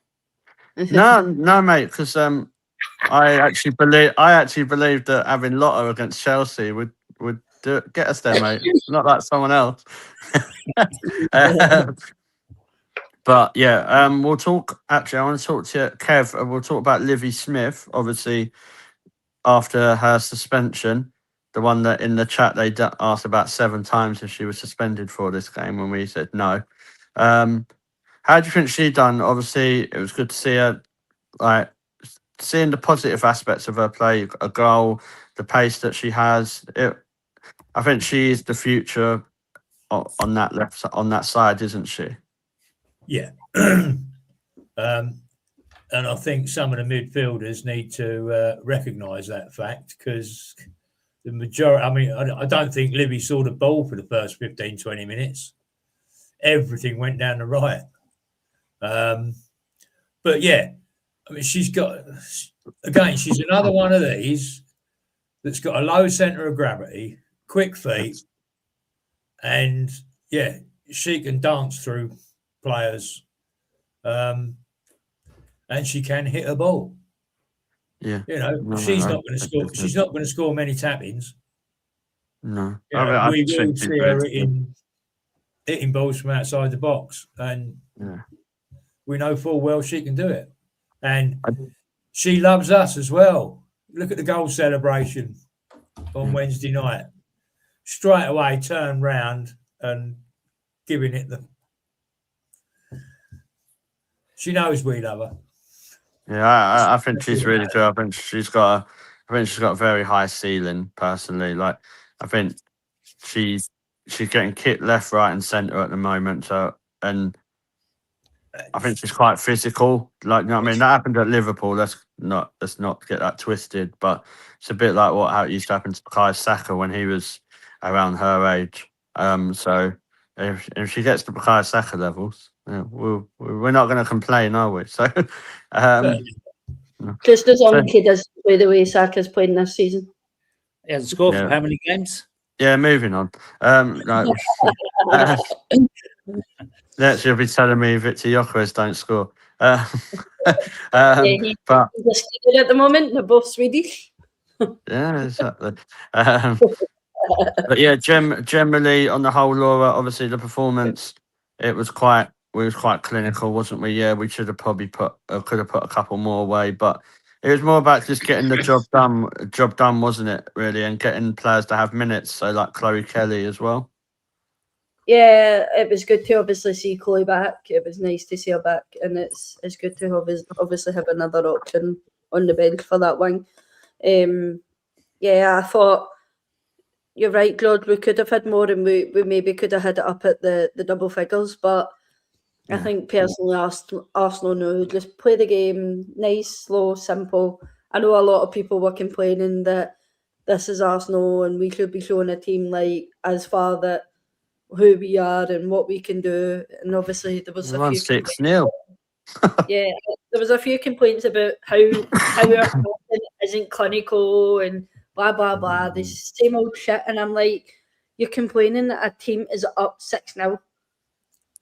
No, mate. Because I actually believe that having Lotto against Chelsea would get us there, mate. Not like someone else. But yeah, we'll talk. Actually, I want to talk to you, Kev. We'll talk about Livy Smith, obviously, after her suspension. The one that in the chat they asked about 7 times if she was suspended for this game, when we said no. How do you think she done? Obviously, it was good to see her, like, seeing the positive aspects of her play, a goal, the pace that she has. I think she is the future on that side, isn't she? Yeah. And I think some of the midfielders need to recognise that fact, because the majority, I mean, I don't think Libby saw the ball for the first 15, 20 minutes. Everything went down the right. But yeah, I mean, she's another one of these that's got a low centre of gravity, quick feet, and yeah, she can dance through players. And she can hit a ball. Yeah, she's not going to score. She's not going to score many tap-ins. No, we will see her hitting balls from outside the box, and we know full well she can do it. And she loves us as well. Look at the goal celebration on Wednesday night. Straight away, turn round and giving it the. She knows we love her. Yeah, I think she's really good. I think she's got a very high ceiling, personally. Like, I think she's getting kicked left, right, and centre at the moment. So, and I think she's quite physical. Like, you know what I mean? That happened at Liverpool. Let's not get that twisted. But it's a bit like how it used to happen to Bukayo Saka when he was around her age. So if she gets to Bukayo Saka levels, we're not going to complain, are we? So, just as long as he does play the way Saka's playing this season. He hasn't scored for how many games? Yeah, moving on. Next, you'll be telling me Victor Gyökeres don't score. He's at the moment. They're both Swedish. Yeah, exactly. But yeah, generally on the whole, Laura, obviously the performance, we was quite clinical, wasn't we? Yeah, we should have probably could have put a couple more away, but it was more about just getting the job done, wasn't it? Really, and getting players to have minutes. So like Chloe Kelly as well. Yeah, it was good to obviously see Chloe back. It was nice to see her back, and it's good to obviously have another option on the bench for that wing. Yeah, I thought you're right, Claude. We could have had more, and we maybe could have had it up at the double figures. But I think personally, Arsenal know, just play the game nice, slow, simple. I know a lot of people were complaining that this is Arsenal and we should be showing a team like as far that who we are and what we can do. And obviously there was a few 6-0. Yeah, there was a few complaints about how our content isn't clinical and blah blah blah. This same old shit, and I'm like, you're complaining that a team is up 6-0.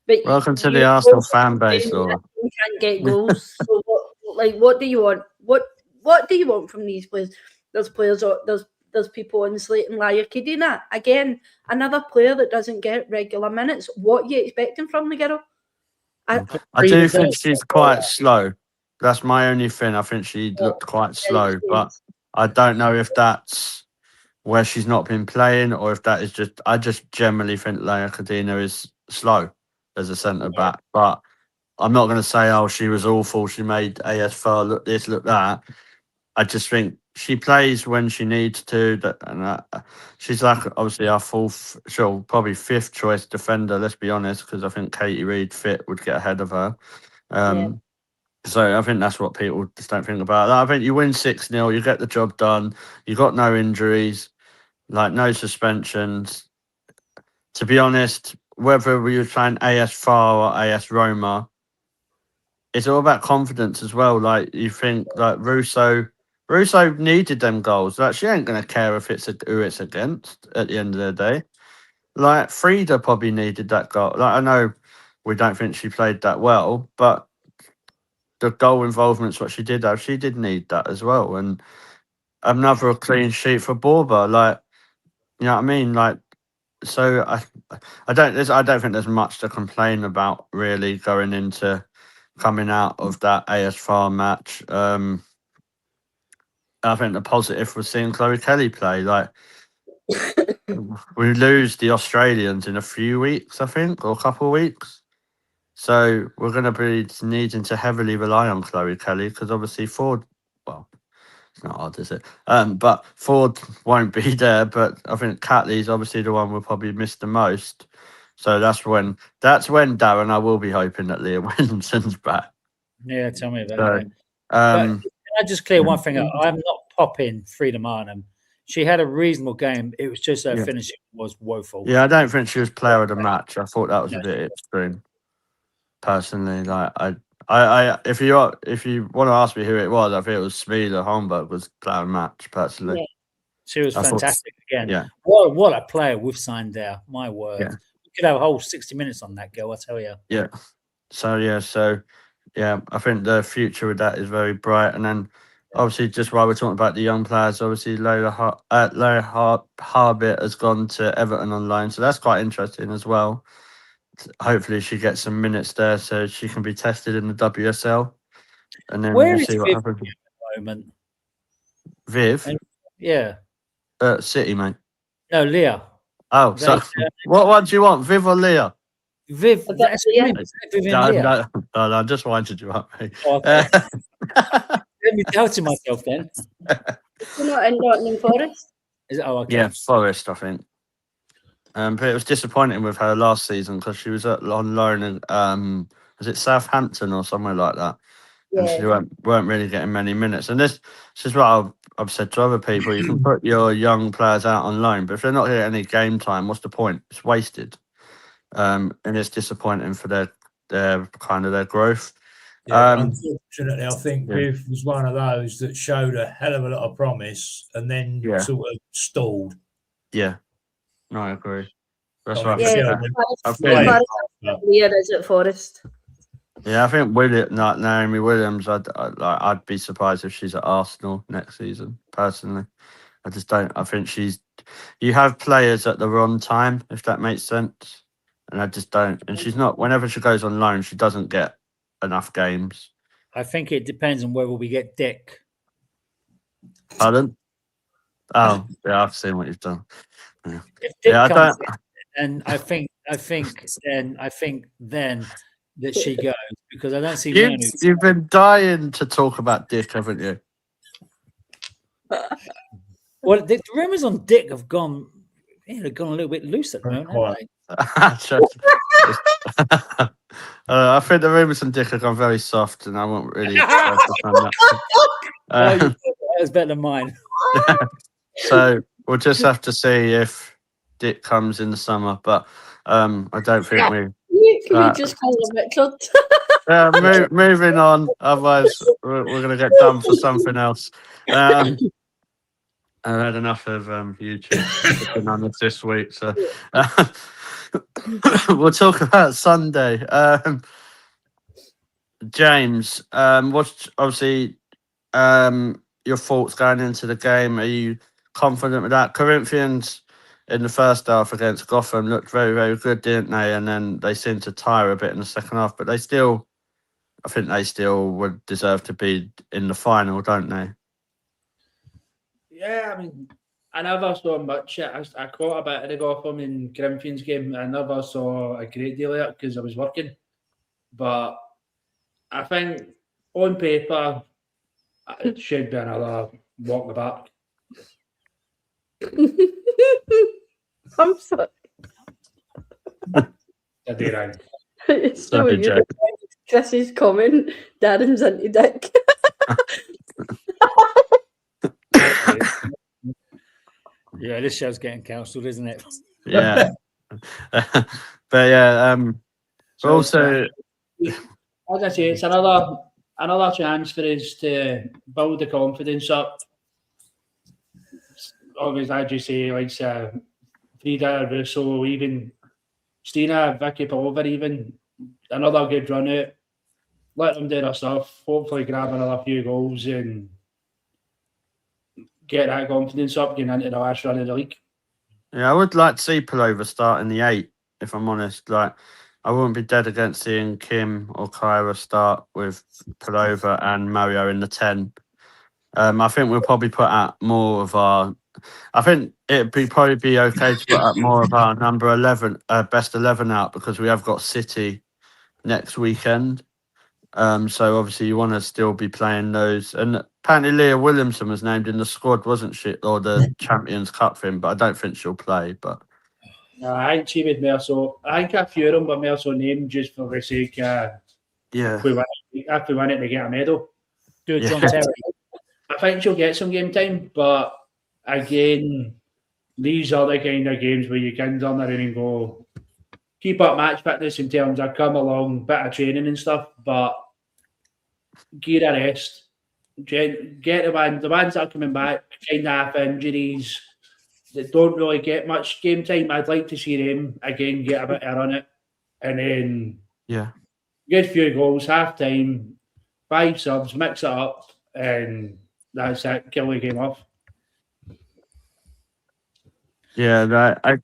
But welcome to the Arsenal fan base, Laura. You can't get goals. So what do you want? What do you want from these players? There's players. There's people in Slate and Laia Kadina. Again, another player that doesn't get regular minutes. What are you expecting from the girl? I do think she's quite slow. That's my only thing. I think she looked quite slow, but I don't know if that's where she's not been playing or if that is just. I just generally think Laia Kadina is slow as a centre back, but I'm not going to say, oh, she was awful. She made AS4 look this, look that. I just think she plays when she needs to. And she's like obviously our probably fifth choice defender. Let's be honest, because I think Katie Reid fit would get ahead of her. So I think that's what people just don't think about. I think you win 6-0, you get the job done. You got no injuries, like no suspensions. To be honest, whether we were playing AS FAR or AS Roma, it's all about confidence as well. Like you think, like Russo needed them goals. Like she ain't gonna care if it's who it's against at the end of the day. Like Frida probably needed that goal. Like I know we don't think she played that well, but the goal involvement's what she did have. She did need that as well. And another clean sheet for Borba. Like, you know what I mean? Like, so I don't think there's much to complain about really going into coming out of that AS Farm match. I think the positive was seeing Chloe Kelly play. Like, we lose the Australians in a few weeks, I think, or a couple of weeks. So we're going to be needing to heavily rely on Chloe Kelly because obviously Ford, well, it's not hard, is it? But Ford won't be there. But I think Catley's obviously the one we'll probably miss the most. So that's when Darren, I will be hoping that Leah Williamson's back. Yeah, tell me about So, it. But can I just clear one thing up? I'm not popping Frida Marnham. She had a reasonable game. It was just her finishing was woeful. Yeah, I don't think she was player of the match. I thought that was a bit extreme. Personally, like I if you want to ask me who it was, I think it was Smeela Holmberg was player of the match. Personally, she was fantastic again. Yeah, what a player we've signed there. My word, we could have a whole 60 minutes on that girl. I tell you. Yeah. So I think the future with that is very bright. And then obviously, just while we're talking about the young players, obviously Lola Harbit has gone to Everton on loan, so that's quite interesting as well. Hopefully she gets some minutes there so she can be tested in the WSL. And then Where we'll is see what Viv happens. at the moment? Viv? Yeah. City, mate. No, Leah. Oh, so what one do you want, Viv or Leah? Viv. That's Viv and Leah. No, I just winded you up, mate. Oh, okay. Let me doubting myself then. You're not in Nottingham Forest? Is it? Oh, okay. Yeah, Forest, I think. But it was disappointing with her last season because she was on loan in was it Southampton or somewhere like that, and she weren't really getting many minutes. And this is what I've said to other people: you can put your young players out on loan, but if they're not getting any game time, what's the point? It's wasted, and it's disappointing for their kind of their growth. Yeah, unfortunately, I think Viv was one of those that showed a hell of a lot of promise and then sort of stalled. Yeah. No, I agree. That's Leah is at Forest. Yeah, I think Naomi Williams. I'd be surprised if she's at Arsenal next season. Personally, I just don't. I think you have players at the wrong time, if that makes sense, and I just don't. And she's not. Whenever she goes on loan, she doesn't get enough games. I think it depends on whether we get Dick. Pardon? Oh, yeah, I've seen what you've done. Yeah. If Dick comes in, and I think then that she goes because I don't see. You've been dying to talk about Dick, haven't you? Well, the rumours on Dick have gone. Yeah, they've gone a little bit loose at the moment, haven't they? I think the rumours on Dick have gone very soft, and I won't really. That was better than mine. So we'll just have to see if Dick comes in the summer, but I don't think we. Can you just call him Richard? Moving on, otherwise we're going to get done for something else. I've had enough of YouTube on this week, so we'll talk about Sunday. James, what's obviously your thoughts going into the game? Are you confident with that? Corinthians in the first half against Gotham looked very, very good, didn't they? And then they seemed to tire a bit in the second half, but I think they still would deserve to be in the final, don't they? Yeah, I mean, I never saw much. I caught a bit of the Gotham and Corinthians game. I never saw a great deal of it because I was working. But I think on paper, it should be another walk the back. I'm sorry. I do right. It's so Sorry, weird. Jack. Chris's comment, Darren's into dick. Yeah, this show's getting cancelled, isn't it? Yeah. But yeah, but also, as I say, it's another chance for us to build the confidence up. Obviously, as you say, like Frida, Russo, even Stina, Vicky Pulver, even another good run out. Let them do their stuff. Hopefully, grab another few goals and get that confidence up getting into the last run of the league. yeah, I would like to see Pullover start in the 8, if I'm honest. Like, I wouldn't be dead against seeing Kim or Kyra start with Pullover and Mario in the 10. I think we'll probably put out more of our. I think probably be okay to put out more of our number 11, best 11 out, because we have got City next weekend. So obviously you want to still be playing those. And apparently Leah Williamson was named in the squad, wasn't she, or the Champions Cup thing? But I don't think she'll play. But I think she would more so. I think a few of them were more so named just for the sake. yeah, If we win it to get a medal. Do it, Yeah. John Terry. I think she'll get some game time, but again, these are the kind of games where you can turn around and go, keep up match fitness in terms of come along, bit of training and stuff, but gear a rest. Get the ones that are coming back, kind of half injuries that don't really get much game time. I'd like to see them again get a bit of run it, and then yeah. get a few goals, half time, 5 subs, mix it up, and that's it. Kill the game off. Yeah, I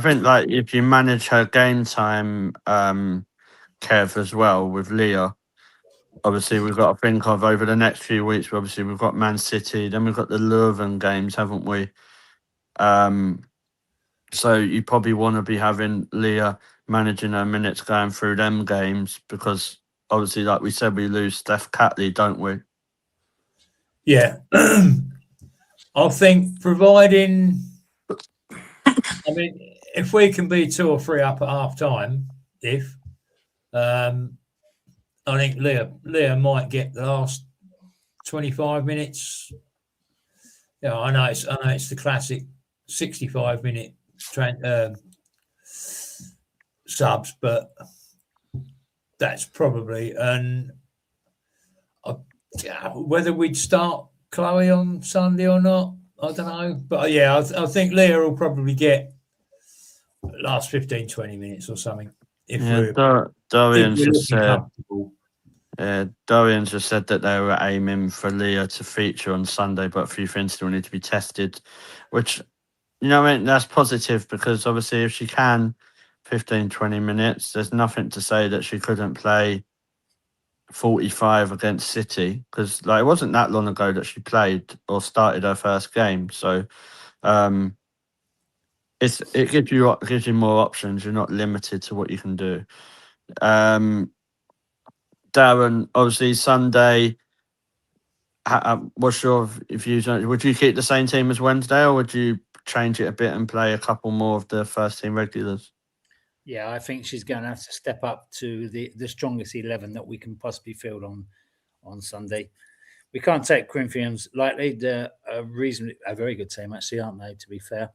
think like if you manage her game time, Kev, as well with Leah. Obviously, we've got to think of over the next few weeks. Obviously, we've got Man City, then we've got the Leuven games, haven't we? So you probably want to be having Leah managing her minutes going through them games, because obviously, like we said, we lose Steph Catley, don't we? Yeah. I think providing, I mean, if we can be 2 or 3 up at half time, I think Leah might get the last 25 minutes. Yeah, I know it's the classic 65-minute subs, but that's probably whether we'd start Chloe on Sunday or not, I don't know. But yeah, I think Leah will probably get the last 15, 20 minutes or something. If Dorian's just said. comfortable. Dorian just said that they were aiming for Leah to feature on Sunday, but a few things still need to be tested, which, you know, I mean, that's positive, because obviously if she can 15, 20 minutes, there's nothing to say that she couldn't play 45 against City, because like it wasn't that long ago that she played or started her first game. So it gives you more options. You're not limited to what you can do. Darren, obviously Sunday. What's your views on it? Would you keep the same team as Wednesday, or would you change it a bit and play a couple more of the first team regulars? Yeah, I think she's going to have to step up to the strongest 11 that we can possibly field on Sunday. We can't take Corinthians lightly. They're a very good team, actually, aren't they, to be fair?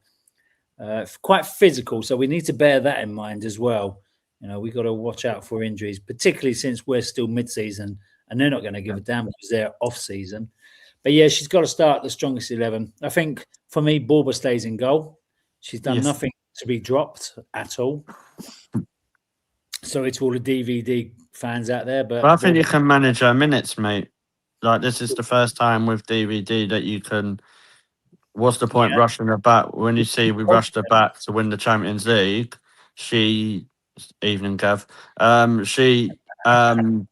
Quite physical, so we need to bear that in mind as well. You know, we've got to watch out for injuries, particularly since we're still mid-season and they're not going to give a damn because they're off-season. But yeah, she's got to start the strongest 11. I think, for me, Borba stays in goal. She's done nothing to be dropped at all. Sorry to all the DVD fans out there, but I think you can manage her minutes, mate. Like, this is the first time with DVD that you can. What's the point rushing her back? When you see we rushed her back to win the Champions League, evening Gav, she kind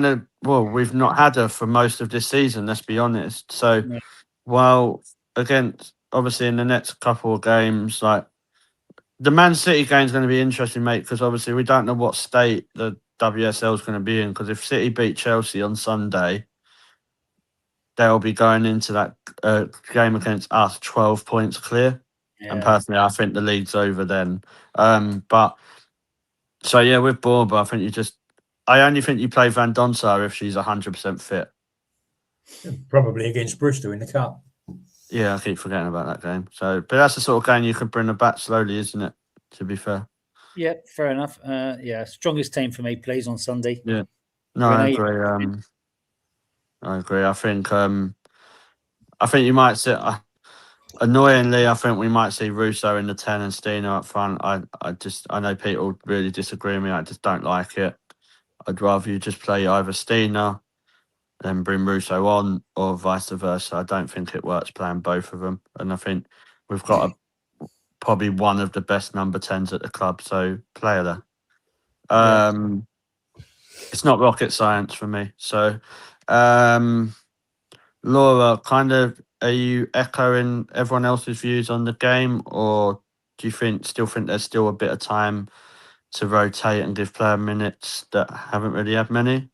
of, we've not had her for most of this season, let's be honest. So while against, obviously in the next couple of games, like the Man City game is going to be interesting, mate, because obviously we don't know what state the WSL is going to be in, because if City beat Chelsea on Sunday, they'll be going into that game against us 12 points clear. And personally, I think the league's over then. But so yeah, with Borba, I think I only think you play Van Donsar if she's 100% fit. Probably against Bristol in the cup. Yeah, I keep forgetting about that game. So, but that's the sort of game you can bring her back slowly, isn't it? To be fair. Yeah, fair enough. Yeah, strongest team for me, please, on Sunday. Yeah. No, I Renee? agree. I agree. I think you might see. Annoyingly, I think we might see Russo in the 10 and Stina up front. I know people really disagree with me. I just don't like it. I'd rather you just play either Stina, then bring Russo on, or vice versa. I don't think it works playing both of them. And I think we've got probably one of the best number 10s at the club, so play her there. It's not rocket science for me. So, Laura, are you echoing everyone else's views on the game, or do you still think there's still a bit of time to rotate and give player minutes that haven't really had many?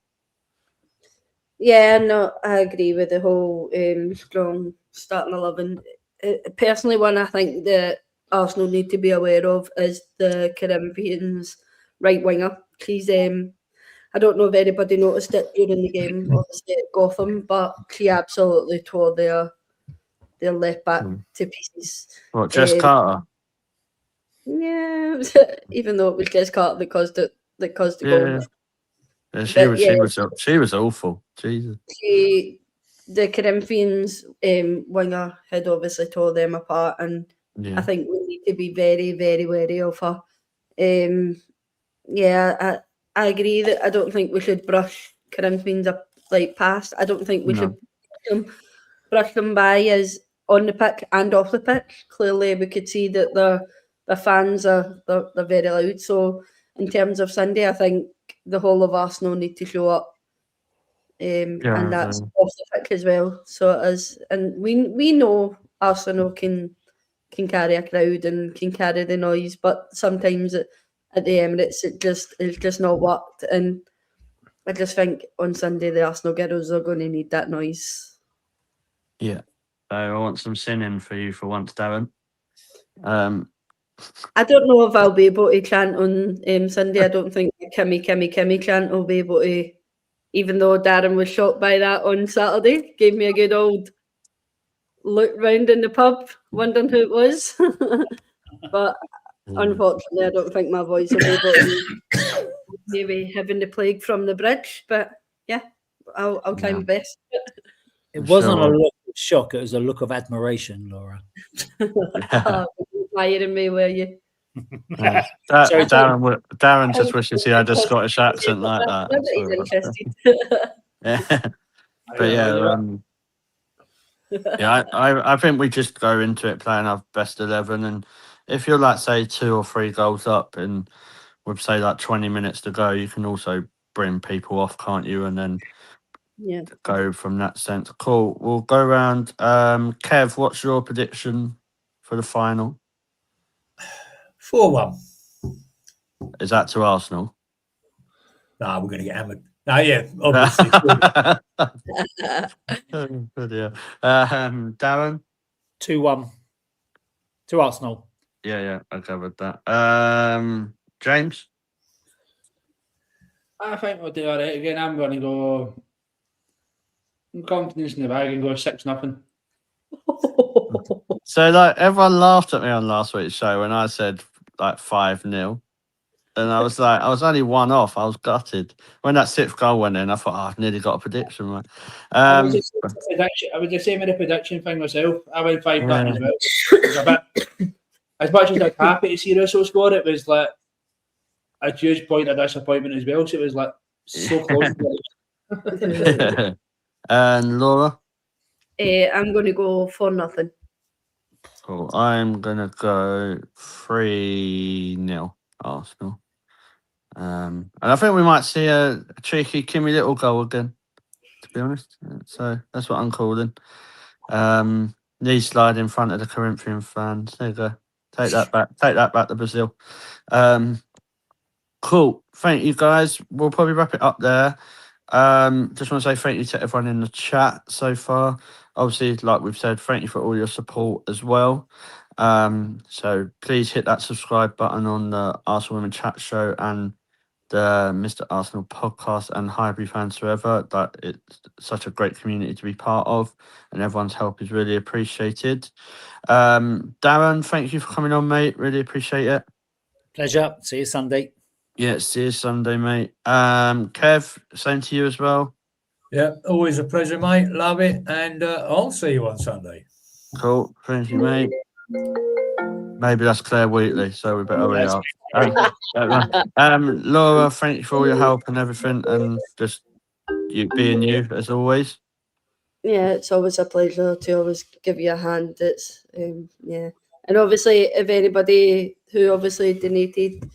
Yeah, no, I agree with the whole strong starting 11. Personally, one I think that Arsenal need to be aware of is the Corinthians right winger. She's I don't know if anybody noticed it during the game, obviously at Gotham, but she absolutely tore their left back to pieces. What, Jess Carter? Yeah, even though it was Jess Carter that caused the goal. Yeah, she was awful. Jesus. The Corinthians winger had obviously tore them apart, and I think we need to be very, very wary of her. I agree that I don't think we should brush Corinthians up past. I don't think we should brush them by as on the pitch and off the pitch. Clearly, we could see that the fans they're very loud. So in terms of Sunday, I think the whole of Arsenal need to show up, and that's off the pitch as well. So it is, and we know Arsenal can carry a crowd and can carry the noise, but sometimes at the Emirates it's just not worked. And I just think on Sunday the Arsenal girls are going to need that noise. Yeah, so I want some singing for you for once, Darren. I don't know if I'll be able to chant on Sunday. I don't think the Kimmy chant will be able to, even though Darren was shocked by that on Saturday, gave me a good old look round in the pub, wondering who it was. But unfortunately, I don't think my voice will be able to maybe having the plague from the bridge. But yeah, I'll try my best. It wasn't a look of shock, it was a look of admiration, Laura. Admiring me, were you? Darren just wishes he had a Scottish accent like that. Nobody's interested. But I think we just go into it playing our best 11, and if you're say 2 or 3 goals up and with say 20 minutes to go, you can also bring people off, can't you? And then go from that sense. Cool. We'll go around. Kev, what's your prediction for the final? 4-1. Is that to Arsenal? Nah, we're going to get hammered. No, yeah, obviously. Good, yeah. Darren? 2-1 to Arsenal. Yeah, I covered that. James? I think we'll do all right again. I'm going to go confidence in the bag and go 6-0. So everyone laughed at me on last week's show when I said 5-0. And I was I was only 1 off. I was gutted. When that 6th goal went in, I thought, I've nearly got a prediction right. I was the same with the prediction thing myself. I went 5-0 as well. It was a bit, as much as I was happy to see Russell score, it was a huge point of disappointment as well. So it was so close. And Laura? I'm going to go 4-0. Cool. I'm going to go 3-0 Arsenal. And I think we might see a cheeky Kimmy Little goal again, to be honest. So that's what I'm calling. Knee slide in front of the Corinthian fans. There you go. Take that back to Brazil. Cool. Thank you, guys. We'll probably wrap it up there. Just want to say thank you to everyone in the chat so far. Obviously, like we've said, thank you for all your support as well. So please hit that subscribe button on the Arsenal Women Chat Show and the Mr. Arsenal podcast and Highbury fans forever. That it's such a great community to be part of, and everyone's help is really appreciated. Darren, thank you for coming on, mate. Really appreciate it. Pleasure. See you Sunday. Yeah, see you Sunday, mate. Kev, same to you as well. Yeah, always a pleasure, mate. Love it. And I'll see you on Sunday. Cool. Thank you, mate. Maybe that's Claire Wheatley, so we better hurry up. Laura, thank you for all your help and everything, and just you being you as always. Yeah, it's always a pleasure to always give you a hand. It's yeah, and obviously if anybody who obviously donated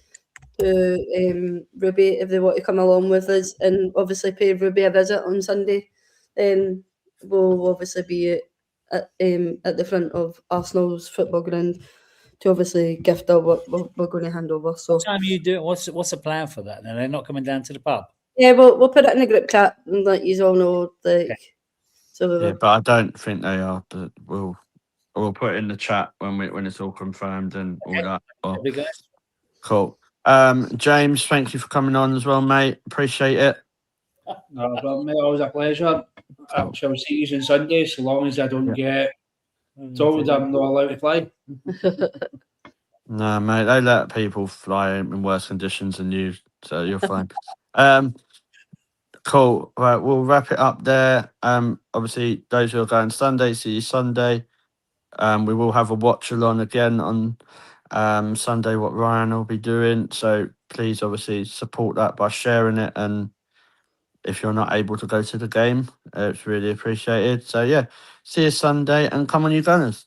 to Ruby, if they want to come along with us and obviously pay Ruby a visit on Sunday, then we'll obviously be at the front of Arsenal's football ground to obviously gift her what we're going to hand over. So What time are you doing? What's the plan for that? Then they're not coming down to the pub. yeah, we'll put it in the group chat and let you all know. Like, Okay. so Yeah, but I don't think they are. But we'll put it in the chat when it's all confirmed and all that. Well, There we go. cool. James, thank you for coming on as well, mate. Appreciate it. No problem, mate. Always a pleasure. I shall see you on Sunday, so long as I don't get told I'm not allowed to play. No, mate, they let people fly in worse conditions than you, so you're fine. Cool. Right, we'll wrap it up there. Obviously, those who are going Sunday, see you Sunday. We will have a watch along again on Sunday, what Ryan will be doing. So please, obviously, support that by sharing it. And if you're not able to go to the game, it's really appreciated. So yeah, see you Sunday and come on, you Gunners.